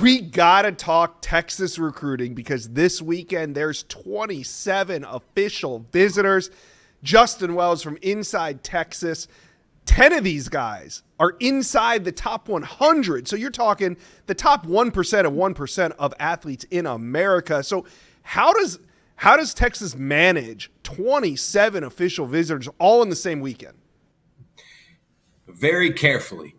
We got to talk Texas recruiting because this weekend there's 27 official visitors. Justin Wells from Inside Texas. 10 of these guys are inside the top 100. So you're talking the top 1% of 1% of athletes in America. So how does Texas manage 27 official visitors all in the same weekend? Very carefully.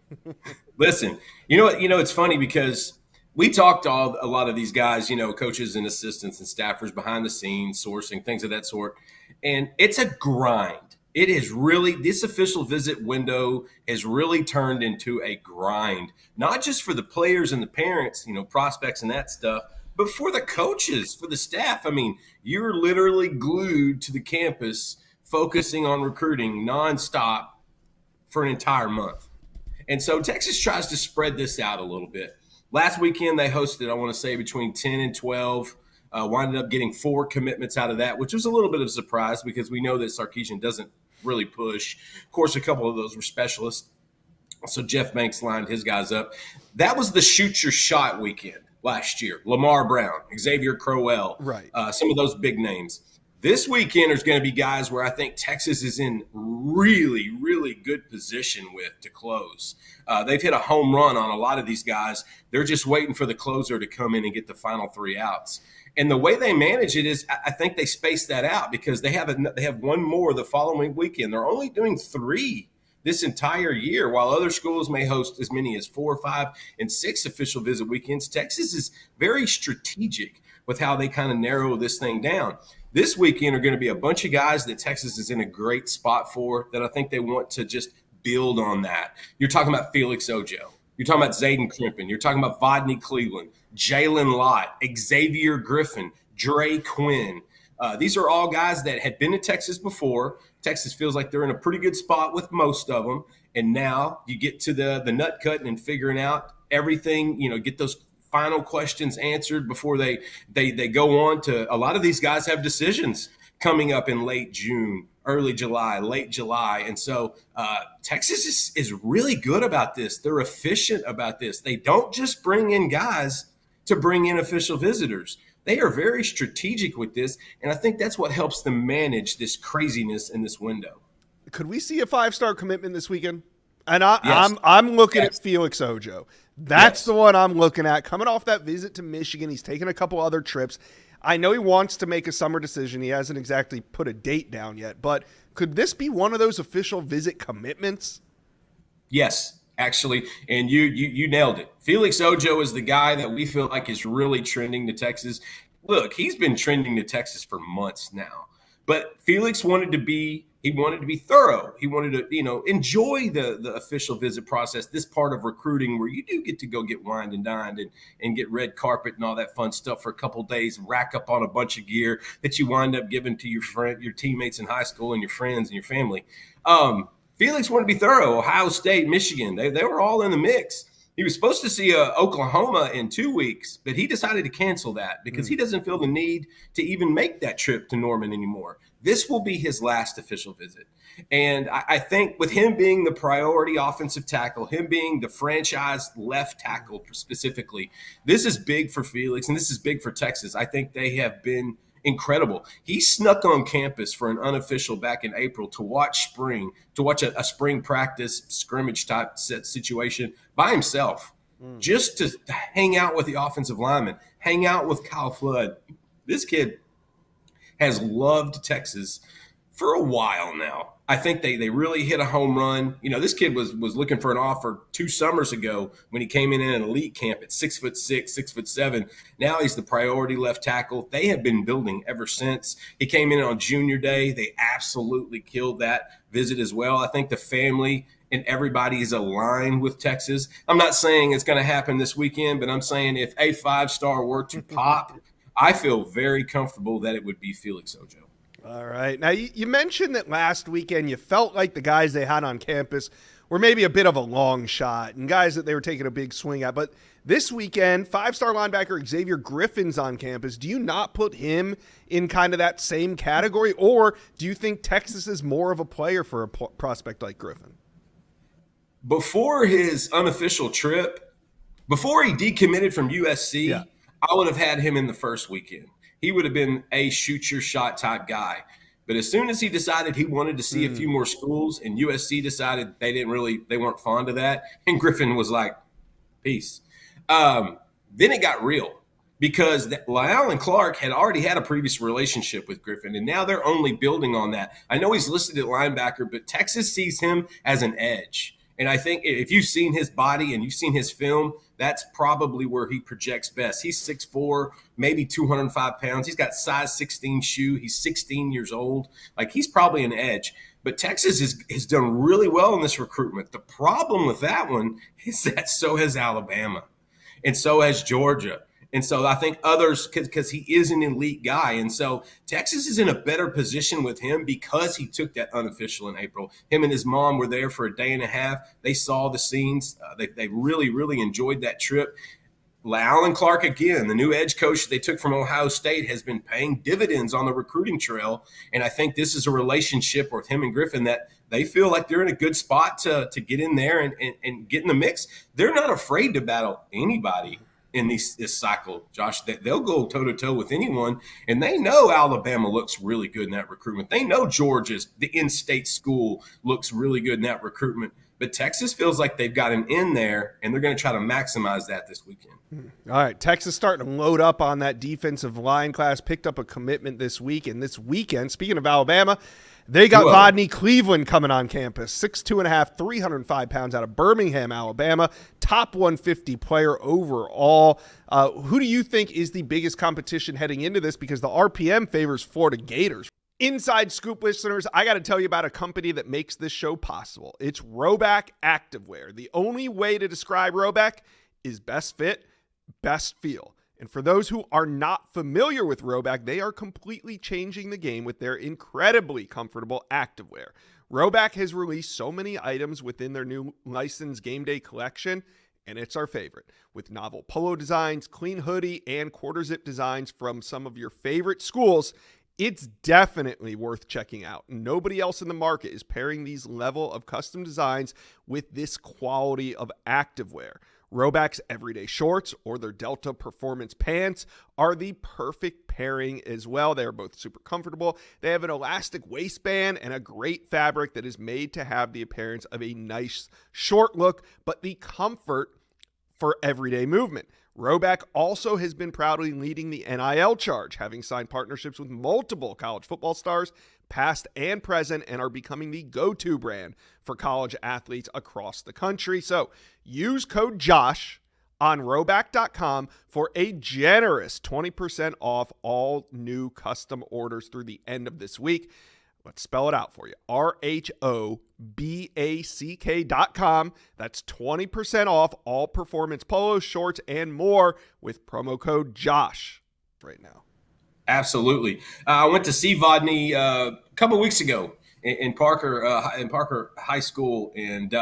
Listen, you know, it's funny because we talked to a lot of these guys, coaches and assistants and staffers behind the scenes, sourcing, things of that sort. And it's a grind. It is really, this official visit window has really turned into a grind, not just for the players and the parents, prospects and that stuff, but for the coaches, for the staff. I mean, you're literally glued to the campus focusing on recruiting nonstop for an entire month. And so Texas tries to spread this out a little bit. Last weekend, they hosted, I want to say, between 10 and 12. Winded up getting 4 commitments out of that, which was a little bit of a surprise because we know that Sarkisian doesn't really push. Of course, a couple of those were specialists. So Jeff Banks lined his guys up. That was the shoot your shot weekend last year. Lamar Brown, Xavier Crowell, right? Some of those big names. This weekend there's going to be guys where I think Texas is in really, really good position with to close. They've hit a home run on a lot of these guys. They're just waiting for the closer to come in and get the final 3 outs. And the way they manage it is I think they space that out because they have one more the following weekend. They're only doing 3 this entire year, while other schools may host as many as 4, 5, and 6 official visit weekends. Texas is very strategic with how they kind of narrow this thing down. This weekend are going to be a bunch of guys that Texas is in a great spot for that I think they want to just build on that. You're talking about Felix Ojo. You're talking about Xavier Griffin. You're talking about Vodney Cleveland, Jalen Lott, Xavier Griffin, Dre Quinn. These are all guys that had been to Texas before. Texas feels like they're in a pretty good spot with most of them. And now you get to the nut cutting and figuring out everything, get those final questions answered before they go on to – a lot of these guys have decisions coming up in late June, early July, late July. And so Texas is really good about this. They're efficient about this. They don't just bring in guys to bring in official visitors. They are very strategic with this, and I think that's what helps them manage this craziness in this window. Could we see a 5-star commitment this weekend? And Yes. I'm looking Yes. at Felix Ojo. That's Yes. the one I'm looking at. Coming off that visit to Michigan, he's taken a couple other trips. I know he wants to make a summer decision. He hasn't exactly put a date down yet, but could this be one of those official visit commitments? Yes, actually, and you nailed it. Felix Ojo is the guy that we feel like is really trending to Texas. Look, he's been trending to Texas for months now, but Felix wanted to be thorough. He wanted to, enjoy the official visit process, this part of recruiting where you do get to go get wined and dined and get red carpet and all that fun stuff for a couple of days, rack up on a bunch of gear that you wind up giving to your teammates in high school and your friends and your family. Felix wanted to be thorough. Ohio State, Michigan, they were all in the mix. He was supposed to see Oklahoma in 2 weeks, but he decided to cancel that because he doesn't feel the need to even make that trip to Norman anymore. This will be his last official visit. And I think with him being the priority offensive tackle, him being the franchise left tackle specifically, this is big for Felix and this is big for Texas. I think they have been incredible. He snuck on campus for an unofficial back in April to watch a spring practice scrimmage type situation by himself, just to hang out with the offensive linemen, hang out with Kyle Flood. This kid has loved Texas for a while now. I think they really hit a home run. This kid was looking for an offer 2 summers ago when he came in an elite camp at 6'6", 6'7". Now he's the priority left tackle. They have been building ever since. He came in on junior day. They absolutely killed that visit as well. I think the family and everybody is aligned with Texas. I'm not saying it's going to happen this weekend, but I'm saying if a 5-star were to pop, I feel very comfortable that it would be Felix Ojo. All right. Now, you mentioned that last weekend you felt like the guys they had on campus were maybe a bit of a long shot and guys that they were taking a big swing at. But this weekend, 5-star linebacker Xavier Griffin's on campus. Do you not put him in kind of that same category? Or do you think Texas is more of a player for a prospect like Griffin? Before his unofficial trip, Before he decommitted from USC, Yeah. I would have had him in the first weekend. He would have been a shoot your shot type guy. But as soon as he decided he wanted to see a few more schools, and USC decided they weren't fond of that, and Griffin was like, peace. Then it got real because Lyle and Clark had already had a previous relationship with Griffin, and now they're only building on that. I know he's listed at linebacker, but Texas sees him as an edge. And I think if you've seen his body and you've seen his film, that's probably where he projects best. He's 6'4", maybe 205 pounds. He's got size 16 shoe. He's 16 years old. Like, he's probably an edge. But Texas has done really well in this recruitment. The problem with that one is that so has Alabama, and so has Georgia. And so I think others, because he is an elite guy. And so Texas is in a better position with him because he took that unofficial in April. Him and his mom were there for a day and a half. They saw the scenes. They really, really enjoyed that trip. Alan Clark, again, the new edge coach they took from Ohio State, has been paying dividends on the recruiting trail. And I think this is a relationship with him and Griffin that they feel like they're in a good spot to get in there and get in the mix. They're not afraid to battle anybody in this cycle, Josh. They'll go toe-to-toe with anyone, and they know Alabama looks really good in that recruitment. They know Georgia's, the in-state school, looks really good in that recruitment. But Texas feels like they've got an in there, and they're going to try to maximize that this weekend. All right, Texas starting to load up on that defensive line class, picked up a commitment this week. And this weekend, speaking of Alabama, they got Vodney Cleveland coming on campus, 6'2.5", 305 pounds out of Birmingham, Alabama, top 150 player overall. Who do you think is the biggest competition heading into this? Because the RPM favors Florida Gators. Inside Scoop listeners, I got to tell you about a company that makes this show possible. It's Rhoback Activewear. The only way to describe Rhoback is best fit, best feel. And for those who are not familiar with Rhoback, they are completely changing the game with their incredibly comfortable activewear. Rhoback has released so many items within their new licensed game day collection, and it's our favorite. With novel polo designs, clean hoodie, and quarter zip designs from some of your favorite schools, it's definitely worth checking out. Nobody else in the market is pairing these level of custom designs with this quality of activewear. Rhoback's everyday shorts or their Delta Performance pants are the perfect pairing as well. They are both super comfortable. They have an elastic waistband and a great fabric that is made to have the appearance of a nice short look, but the comfort for everyday movement. Rhoback also has been proudly leading the NIL charge, having signed partnerships with multiple college football stars, past and present, and are becoming the go-to brand for college athletes across the country. So use code JOSH on Rhoback.com for a generous 20% off all new custom orders through the end of this week. Let's spell it out for you. RHOBACK.com. That's 20% off all performance polos, shorts, and more with promo code JOSH right now. Absolutely. I went to see Vodney a couple of weeks ago in Parker High School, and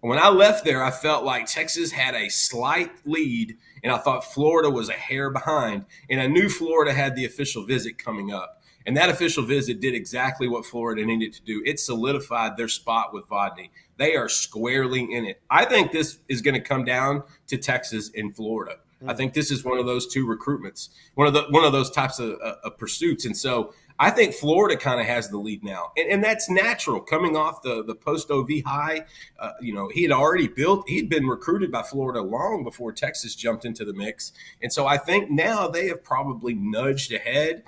when I left there, I felt like Texas had a slight lead, and I thought Florida was a hair behind, and I knew Florida had the official visit coming up. And that official visit did exactly what Florida needed to do. It solidified their spot with Vodney. They are squarely in it. I think this is going to come down to Texas and Florida. I think this is one of those two recruitments, one of those types of pursuits. And so I think Florida kind of has the lead now. And that's natural coming off the post-OV high. He'd been recruited by Florida long before Texas jumped into the mix. And so I think now they have probably nudged ahead.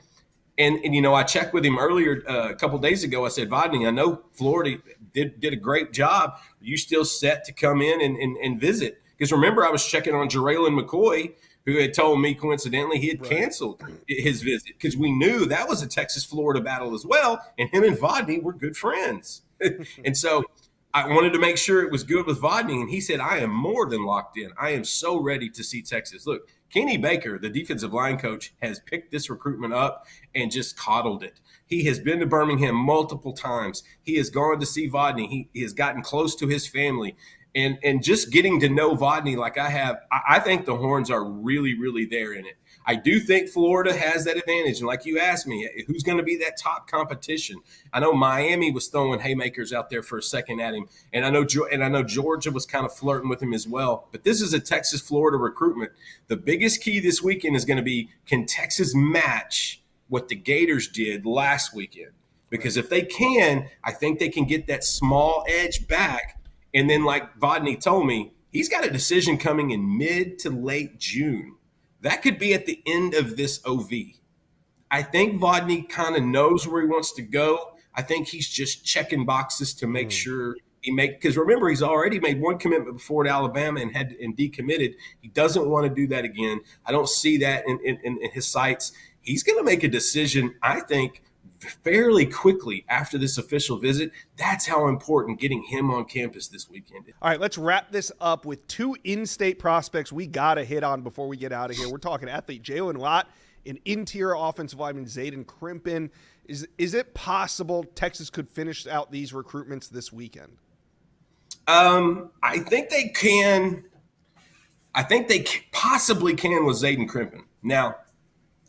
And I checked with him earlier a couple of days ago. I said, Vodney, I know Florida did a great job. Are you still set to come in and visit? Because remember, I was checking on Jaraylin McCoy, who had told me coincidentally he had canceled his visit because we knew that was a Texas-Florida battle as well, and him and Vodney were good friends. And so I wanted to make sure it was good with Vodney, and he said, I am more than locked in. I am so ready to see Texas. Look, Kenny Baker, the defensive line coach, has picked this recruitment up and just coddled it. He has been to Birmingham multiple times. He has gone to see Vodney. He has gotten close to his family. And just getting to know Vodney like I have, I think the Horns are really, really there in it. I do think Florida has that advantage. And like you asked me, who's going to be that top competition? I know Miami was throwing haymakers out there for a second at him. And I know Georgia was kind of flirting with him as well. But this is a Texas-Florida recruitment. The biggest key this weekend is going to be, can Texas match what the Gators did last weekend? Because if they can, I think they can get that small edge back. And then like Vodney told me, he's got a decision coming in mid to late June. That could be at the end of this OV. I think Vodney kind of knows where he wants to go. I think he's just checking boxes to make sure he because remember, he's already made one commitment before to Alabama and decommitted. He doesn't want to do that again. I don't see that in his sights. He's going to make a decision, I think, fairly quickly after this official visit. That's how important getting him on campus this weekend is. All right, let's wrap this up with two in-state prospects we got to hit on before we get out of here. We're talking athlete Jalen Lott and interior offensive lineman Zayden Crimpin. Is it possible Texas could finish out these recruitments this weekend? I think they can. I think they possibly can with Zayden Crimpin. Now,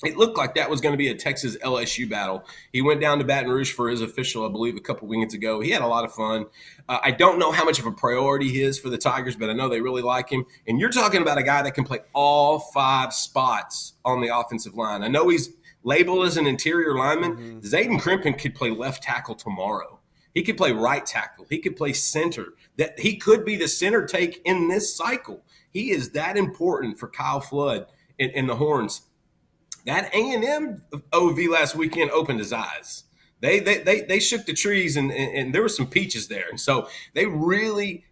it looked like that was going to be a Texas LSU battle. He went down to Baton Rouge for his official, I believe, a couple weekends ago. He had a lot of fun. I don't know how much of a priority he is for the Tigers, but I know they really like him. And you're talking about a guy that can play all 5 spots on the offensive line. I know he's labeled as an interior lineman. Zayden Crimpin could play left tackle tomorrow. He could play right tackle. He could play center. That he could be the center take in this cycle. He is that important for Kyle Flood and the Horns. That A&M OV last weekend opened his eyes. They shook the trees and there were some peaches there. And so he really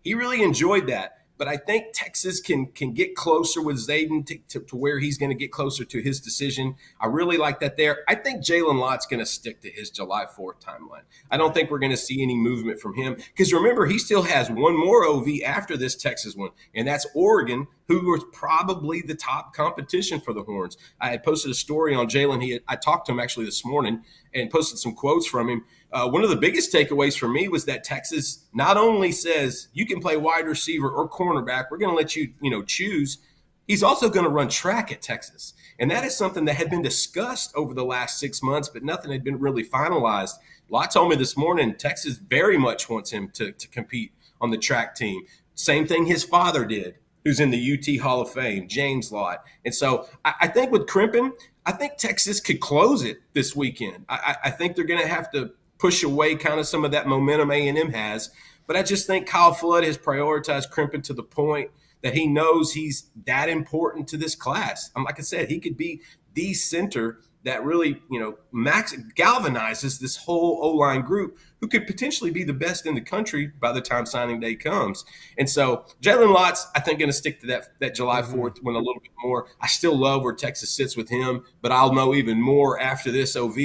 enjoyed that. But I think Texas can get closer with Zayden to where he's going to get closer to his decision. I really like that there. I think Jalen Lott's going to stick to his July 4th timeline. I don't think we're going to see any movement from him because remember, he still has one more OV after this Texas one, and that's Oregon, who was probably the top competition for the Horns. I had posted a story on Jalen. I talked to him actually this morning and posted some quotes from him. One of the biggest takeaways for me was that Texas not only says you can play wide receiver or cornerback, we're going to let you, choose. He's also going to run track at Texas. And that is something that had been discussed over the last 6 months, but nothing had been really finalized. Lott told me this morning, Texas very much wants him to compete on the track team. Same thing his father did, who's in the UT Hall of Fame, James Lott. And so I think with Crimpin, I think Texas could close it this weekend. I think they're going to have to push away kind of some of that momentum A&M has. But I just think Kyle Flood has prioritized Crimpin to the point that he knows he's that important to this class. Like I said, he could be the center that really, galvanizes this whole O-line group who could potentially be the best in the country by the time signing day comes. And so Jalen Lott's, I think, going to stick to that July 4th one a little bit more. I still love where Texas sits with him, but I'll know even more after this OV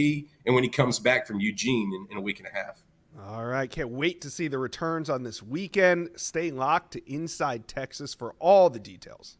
and when he comes back from Eugene in a week and a half. All right. Can't wait to see the returns on this weekend. Stay locked to Inside Texas for all the details.